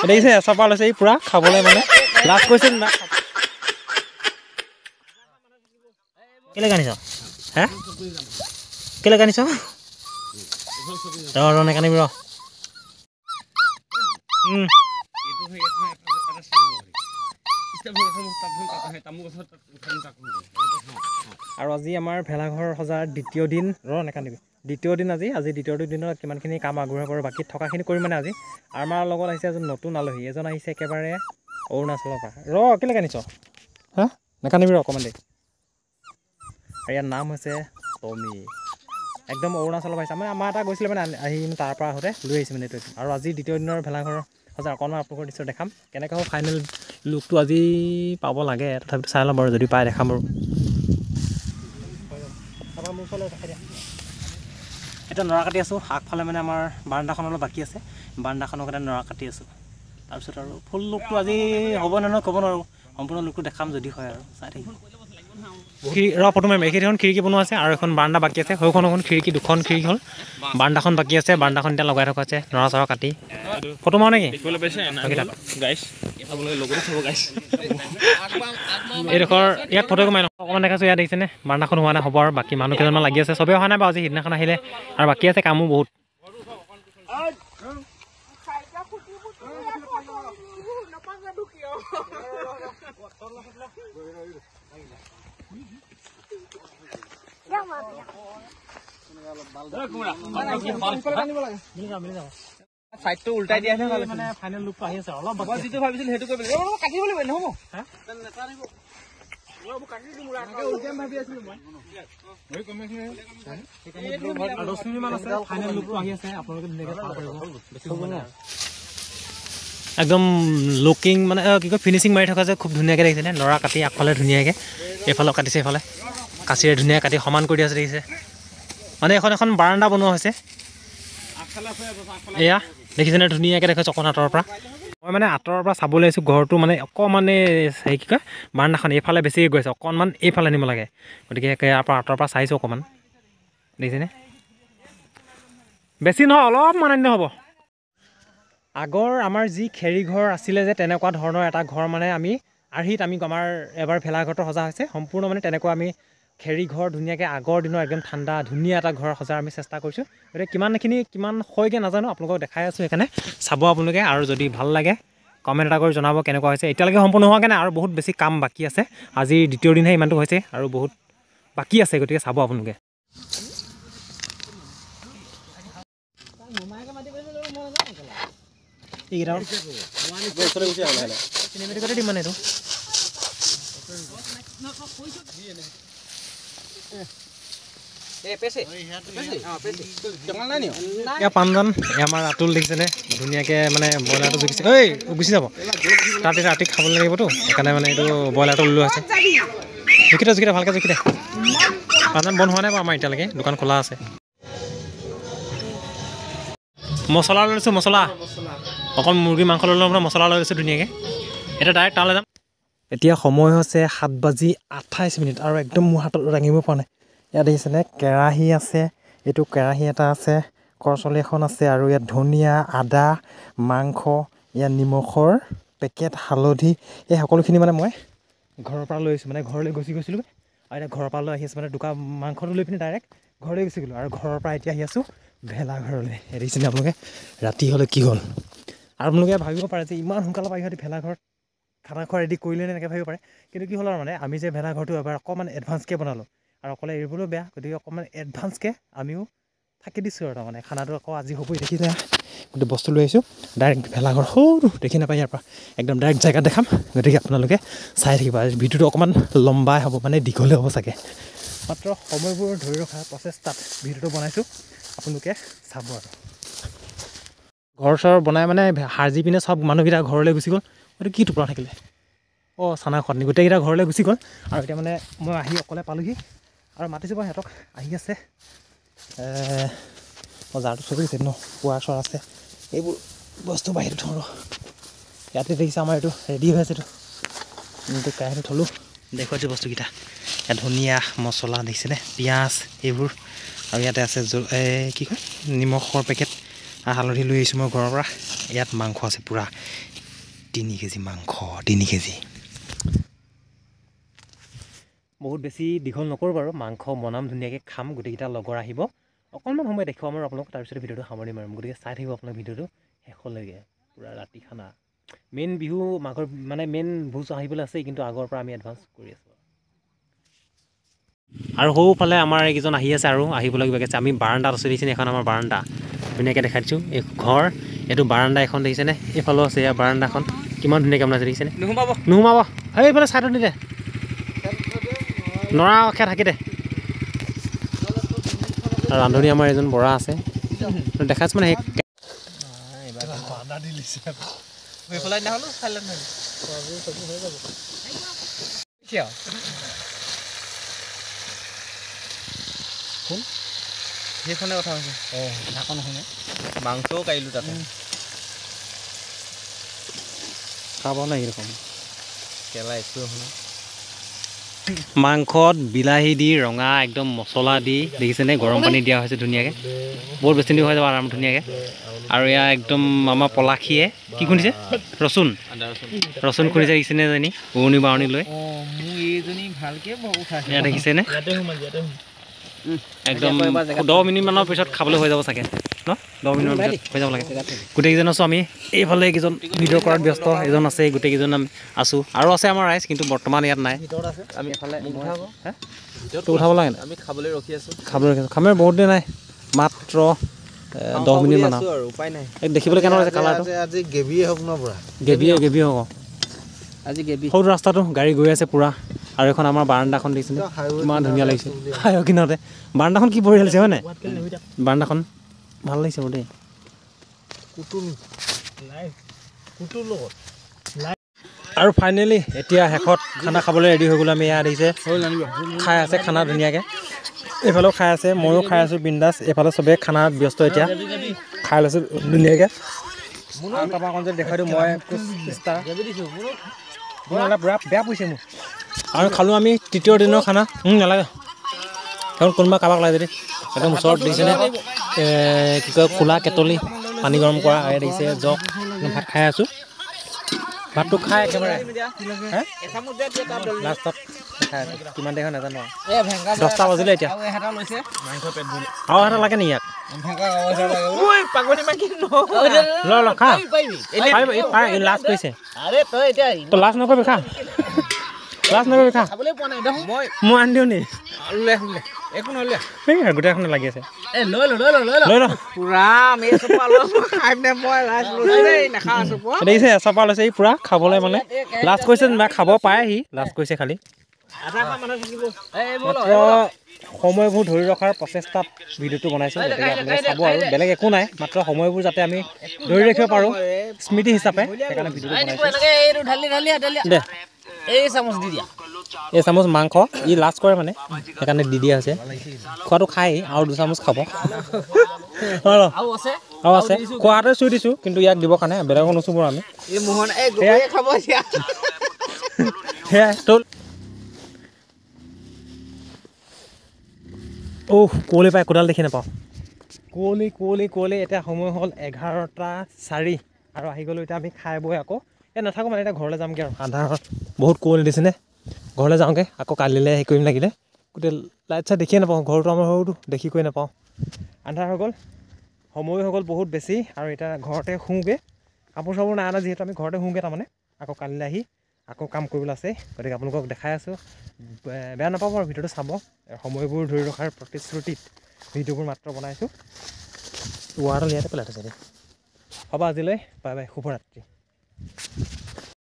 দেখিছে চপা লৈছে এই পুৰা খাবলৈ মানে লাজ কৰিছে না কেলে কানিছ হে কেলে কানিছ ৰ নেকানিবি ৰ আৰু আজি আমাৰ ভেলাঘৰ সজাৰ দ্বিতীয় দিন নেকানিবি দ্বিতীয় দিন আজি দ্বিতীয় দিনত কিমানখিনি কাম আগবঢ়াব পাৰোঁ বাকী থকাখিনি কৰিম মানে আজি আমাৰ লগত আহিছে এজন নতুন আলহী এজন আহিছে একেবাৰে অৰুণাচলৰ পৰা কেলে কানিছ হা নেকানিবি অকণমান দেৰি আৰু ইয়াৰ নাম হৈছে টমি একদম অৰুণাচলৰ পৰা আহিছে মানে আমাৰ এটা গৈছিলে মানে আহি তাৰ পৰা আহোঁতে লৈ আহিছে মানে এইটো আৰু আজি দ্বিতীয় দিনৰ ভেলাঘৰ সজাৰ অকণমান আপোনালোকৰ দৃশ্য দেখাম কেনেকৈ হ'ব ফাইনেল লুকটো আজি পাব লাগে তথাপিতো চাই ল'ম বাৰু যদি পাই দেখাম বাৰু এতিয়া নৰা কাটি আছোঁ আগফালে মানে আমাৰ বাৰাণ্ডাখন অলপ বাকী আছে বাৰাণ্ডাখনৰ কাৰণে নৰা কাটি আছোঁ তাৰপিছত আৰু ফুল লুকটো আজি হ'ব নহয় ক'ব নোৱাৰোঁ সম্পূৰ্ণ লুকটো দেখাম যদি হয় আৰু চাই থাকিম ফটো মাৰিম এইকেইখন খিৰিকী বনোৱা আছে আৰু এখন বাৰাণ্ডা বাকী আছে সৌখন খিৰিকী দুখন খিৰিকী হ'ল বাৰাণ্ডাখন বাকী আছে বাৰাণ্ডাখন এতিয়া লগাই থকা আছে নৰা চৰা কাটি ফটো মাৰো নেকি এইডোখৰ ইয়াত ফটো মাৰি অকণমান দেখাইছোঁ ইয়াত দেখিছেনে বাৰাণ্ডাখন হোৱা নাই হ'ব আৰু বাকী মানুহ কেইজনমান লাগি আছে চবেই হোৱা নাই বাৰু আজি সিদিনাখন আহিলে আৰু বাকী আছে কামো বহুত সাইডটো উল্টাই দিয়া মানে ফাইনেল লুকটো আহি আছে অলপ বাকি যিটো ভাবিছিল সেইটো কৰিব লাগিব কাটিব লাগিব নহব হা নেটাৰিব কাটি দিম উল্টাই ভাবি আছিল মই কমেছে 10 মিনিট মান আছে ফাইনেল লুকটো আহি আছে আপোনালোকে ধুনীয়াকৈ চাব পাৰিব বেছি হ'ব না একদম লুকিং মানে কি কয় ফিনিচিং মাৰি থকা যে খুব ধুনীয়াকৈ দেখিছেনে নৰা কাটি আগফালে ধুনীয়াকৈ এইফালে কাটিছে এইফালে কাচিৰে ধুনীয়াকৈ কাটি সমান কৰি দিয়া আছে দেখিছে মানে এখন বাৰাণ্ডা বনোৱা হৈছে এয়া দেখিছেনে ধুনীয়াকৈ দেখাইছোঁ অকণ আঁতৰৰ পৰা মই মানে আঁতৰৰ পৰা চাবলৈ আহিছোঁ ঘৰটো মানে অকণমান হেৰি কি কয় বাৰাণ্ডাখন এইফালে বেছি গৈ আছে অকণমান এইফালে নিব লাগে গতিকে ইয়াৰ পৰা আঁতৰৰ পৰা চাইছোঁ অকণমান দেখিছেনে বেছি নহয় অলপমান অন্য হ'ব আগৰ আমাৰ যি খেৰী ঘৰ আছিলে যে তেনেকুৱা ধৰণৰ এটা ঘৰ মানে আমি আৰ্হিত আমাৰ এবাৰ ভেলাঘৰটো সজা হৈছে সম্পূৰ্ণ মানে তেনেকুৱা আমি খেৰী ঘৰ ধুনীয়াকৈ আগৰ দিনৰ একদম ঠাণ্ডা ধুনীয়া এটা ঘৰ সজাৰ আমি চেষ্টা কৰিছোঁ গতিকে কিমান হয়গৈ নাজানো আপোনালোকক দেখাই আছোঁ সেইকাৰণে চাব আপোনালোকে আৰু যদি ভাল লাগে কমেণ্ট এটা কৰি জনাব কেনেকুৱা হৈছে এতিয়ালৈকে সম্পূৰ্ণ হোৱাকৈ নাই আৰু বহুত বেছি কাম বাকী আছে আজি দ্বিতীয় দিনহে ইমানটো হৈছে আৰু বহুত বাকী আছে গতিকে চাব আপোনালোকে চিনেমেটিকতে দিম মানে এইটো পাণজন আমাৰ আতুল দেখিছেনে ধুনীয়াকৈ মানে ব্ৰইলাৰটো জুখিছে গুচি যাব তাত এতিয়া ৰাতি খাবলৈ লাগিবতো সেইকাৰণে মানে এইটো ব্ৰইলাৰটো ওলোৱা আছে জুখি দে ভালকৈ জুখি দে পাণজন বন্ধ হোৱা নাই বাৰু আমাৰ এতিয়ালৈকে দোকান খোলা আছে মছলা লৈ লৈছোঁ মছলা অকল মুৰ্গী মাংস লৈ ল'ম মছলা লৈ লৈছোঁ ধুনীয়াকৈ এতিয়া ডাইৰেক্ট তালৈ যাম এতিয়া সময় হৈছে 7:28 আৰু একদম মোৰ হাতত দাঙিব পৰা নাই ইয়াত দেখিছেনে কেৰাহী আছে এইটো কেৰাহী এটা আছে কৰচলি এখন আছে আৰু ইয়াত ধনিয়া আদা মাংস ইয়াত নিমখৰ পেকেট হালধি এই সকলোখিনি মানে মই ঘৰৰ পৰা লৈ আহিছোঁ মানে ঘৰলৈ গৈছিলোঁ আৰু এতিয়া ঘৰৰ পৰা লৈ আহি আছোঁ মানে দোকান মাংসটো লৈ পিনি ডাইৰেক্ট ঘৰলৈ গুচি গ'লোঁ আৰু ঘৰৰ পৰা এতিয়া আহি আছোঁ ভেলাঘৰলৈ দেখিছেনে আপোনালোকে ৰাতি হ'লে কি হ'ল আৰু আপোনালোকে ভাবিব পাৰে যে ইমান সোনকালে পাই সিহঁতি ভেলাঘৰত খানা খোৱা ৰেডি কৰিলে এনেকৈ ভাবিব পাৰে কিন্তু কি হ'ল আৰু মানে আমি যে ভেলাঘৰটো এবাৰ অকণমান এডভান্সকৈ বনালোঁ আৰু অকলে এৰিবলৈও বেয়া গতিকে অকণমান এডভান্সকৈ আমিও থাকি দিছোঁ আৰু তাৰমানে খানাটো আকৌ আজি হ'বই দেখিছে গোটেই বস্তু লৈ আহিছোঁ ডাইৰেক্ট ভেলাঘৰ সৰু দেখি নাপায় ইয়াৰ পৰা একদম ডাইৰেক্ট জেগাত দেখাম গতিকে আপোনালোকে চাই থাকিব ভিডিঅ'টো অকণমান লম্বাই হ'ব মানে দীঘলে হ'ব চাগে মাত্ৰ সময়বোৰ ধৰি ৰখা প্ৰচেষ্টাত ভিডিঅ'টো বনাইছোঁ আপোনালোকে চাব আৰু ঘৰ চৰ বনাই মানে সাজি পিনে চব মানুহকেইটা ঘৰলৈ গুচি গ'ল এইটো কি টুকুৰা থাকিলে চানা খোৱানি গোটেইকেইটা ঘৰলৈ গুচি গ'ল আৰু এতিয়া মানে মই আহি অকলে পালোহি আৰু মাতিছোঁ বাৰু সিহঁতক আহি আছে জাৰটো চলি আছে ন পুৱাৰ চৰ আছে এইবোৰ বস্তু বাহিৰত থওঁ ইয়াতে দেখিছে আমাৰ এইটো ৰেডি হৈ আছে এইটো কেৰাহীটো থলোঁ দেখুৱাইছোঁ বস্তুকেইটা ইয়াত ধনিয়া মছলা দেখিছেনে পিঁয়াজ এইবোৰ আৰু ইয়াতে আছে কি কয় নিমখৰ পেকেট হালধি লৈ আহিছোঁ মই ঘৰৰ পৰা ইয়াত মাংস আছে পূৰা 3 কেজি মাংস 3 কেজি বহুত বেছি দীঘল নকৰোঁ বাৰু মাংস বনাম ধুনীয়াকৈ খাম গোটেইকেইটা লগৰ আহিব অকণমান সময় দেখুৱাম আৰু আপোনালোকক তাৰপিছত ভিডিঅ'টো সামৰণি মাৰিম গতিকে চাই থাকিব আপোনাক ভিডিঅ'টো শেষলৈকে পূৰা ৰাতি খানা মেইন বিহু মাঘৰ মানে মেইন ভোজ আহিবলৈ আছেই কিন্তু আগৰ পৰা আমি এডভান্স কৰি আছোঁ আৰু সৌফালে আমাৰ এইকেইজন আহি আছে আৰু আহিবলৈ কিবা আছে আমি বাৰাণ্ডাত আছোঁ দেখিছেনে এখন আমাৰ বাৰাণ্ডা ধুনীয়াকৈ দেখাই দিছোঁ এই ঘৰ এইটো বাৰাণ্ডা এখন দেখিছেনে এইফালেও আছে ইয়াৰ বাৰাণ্ডাখন কিমান ধুনীয়াকৈ বনাইছে দেখিছেনে নোসোমাব সেইফালে চাইডত নিদে নৰা খেৰ থাকি দে আৰু ৰান্ধনি আমাৰ এজন বৰা আছে দেখাইছোঁ মানে সেইখনে কথা হৈছে ঢাকন শুনে মাংসও কাঢ়িলোঁ তাতে খাব নাই এরকম কেলা একো শুনে মাংসত বিলাহী দি ৰঙা একদম মছলা দি দেখিছেনে গৰম পানী দিয়া হৈছে ধুনীয়াকৈ বহুত বেছি হৈ যাব আৰাম ধুনীয়াকৈ আৰু এয়া একদম আমাৰ পলাশীয়ে কি খুন্দিছে ৰচুন ৰচুন খুন্দিছে দেখিছেনে জানি উৰণি বাৰণি লৈ এয়া দেখিছেনে একদম 10 মিনিটমানৰ পিছত খাবলৈ হৈ যাব চাগে ন 10 মিনিটৰ পিছত হৈ যাব লাগে গোটেইকেইজন আছোঁ আমি এইফালে কেইজন ভিডিঅ' কৰাত ব্যস্ত এজন আছে গোটেইকেইজন আমি আছোঁ আৰু আছে আমাৰ ৰাইজ কিন্তু বৰ্তমান ইয়াত নাই আমি এফালে উঠাব লাগে আমি খাবলৈ ৰখি আছোঁ খামেৰ বহুত দিন নাই মাত্ৰ 10 মিনিটমান আৰু উপায় নাই দেখিবলৈ কেনেকুৱা হৈছে কালাৰটো আজি গেভিয়ে হওক ন পুৰা গেভি হ'ব আজি গেভি সৰু ৰাস্তাটো গাড়ী গৈ আছে পুৰা আৰু এখন আমাৰ বাৰাণ্ডাখন দেখিছেনে ইমান ধুনীয়া লাগিছে হাইৱে কিনাৰতে বাৰাণ্ডাখন কি বঢ়িয়া লাগিছে হয় নাই বাৰাণ্ডাখন ভাল লাগিছে মোৰ দেই আৰু ফাইনেলি এতিয়া শেষত খানা খাবলৈ ৰেডি হৈ গ'লো আমি এয়া দেখিছে খাই আছে খানা ধুনীয়াকৈ এইফালেও খাই আছে ময়ো খাই আছোঁ বিন্দাছ এইফালে চবেই খানাত ব্যস্ত এতিয়া খাই লৈছোঁ ধুনীয়াকৈ তাৰপৰা যদি দেখাই দিওঁ মই পুৰা বেয়া পৰিছে মোৰ আৰু খালোঁ আমি তৃতীয় দিনৰ খানা নালাগে কাৰণ কোনোবা কাৰোবাক লাগে যদি একদম ওচৰত দেখিছেনে কি কয় খোলা কেটলি পানী গৰম কৰা এই দেখিছে জগ ভাত খাই আছোঁ ভাতটো খাই একেবাৰে লাষ্টত খাই আছোঁ কিমান দেৰি হয় নাজানো আৰু 10টা বাজিলে এতিয়া আৰু এটা লাগে নেকি ইয়াত ল খা লাষ্ট কৰিছে তই লাষ্ট নকৰিবি খা লাষ্ট নকৰিবি খা মই আনি দিওঁ নি গোটেইখনে লাগি আছে দেখিছে এচপা লৈছে সি পুৰা খাবলৈ মানে লাষ্ট কৰিছে খাব পাৰে সি লাষ্ট কৰিছে খালি সময়বোৰ ধৰি ৰখাৰ প্ৰচেষ্টাত ভিডিঅ'টো বনাইছোঁ গতিকে আপোনালোকে চাব আৰু বেলেগ একো নাই মাত্ৰ সময়বোৰ যাতে আমি ধৰি ৰাখিব পাৰোঁ স্মৃতি হিচাপে সেইকাৰণে ভিডিঅ'টো বনাইছোঁ দে এই চামুচ মাংস ই লাষ্ট কৰে মানে সেইকাৰণে দি দিয়া হৈছে খোৱাটো খাই আৰু 2 চামুচ খাব আৰু আছে খোৱাটোৱে চুই দিছোঁ কিন্তু ইয়াক দিবৰ কাৰণে বেলেগক নুচুবৰ আমি সেয়াই তোল কুঁৱলী পাই কোডাল দেখি নাপাওঁ কুঁৱলী এতিয়া সময় হ'ল 11:04 আৰু আহি গ'লোঁ এতিয়া আমি খাই বৈ আকৌ নাথাকোঁ মানে এতিয়া ঘৰলৈ যামগৈ আৰু আন্ধাৰত বহুত কুঁৱলী দিছেনে ঘৰলৈ যাওঁগৈ আকৌ কালিলৈ হেৰি কৰিম লাগিলে গোটেই লাইট চাইট দেখিয়ে নাপাওঁ ঘৰটো আমাৰ সৰুটো দেখি কৰি নাপাওঁ আন্ধাৰ হৈ গ'ল সময় হৈ গ'ল বহুত বেছি আৰু এতিয়া ঘৰতে শুওঁগৈ কাপোৰ চাপোৰ নাই অনা যিহেতু আমি ঘৰতে শুওঁগৈ তাৰমানে আকৌ কালিলৈ আহি আকৌ কাম কৰিবলৈ আছে গতিকে আপোনালোকক দেখাই আছোঁ বেয়া নাপাব আৰু ভিডিঅ'টো চাব সময়বোৰ ধৰি ৰখাৰ প্ৰতিশ্ৰুতিত ভিডিঅ'বোৰ মাত্ৰ বনাইছোঁ ৱাৰডাল ইয়াতে পেলাই থৈছে দেই হ'ব আজিলৈ বাই বাই শুভৰাত্ৰি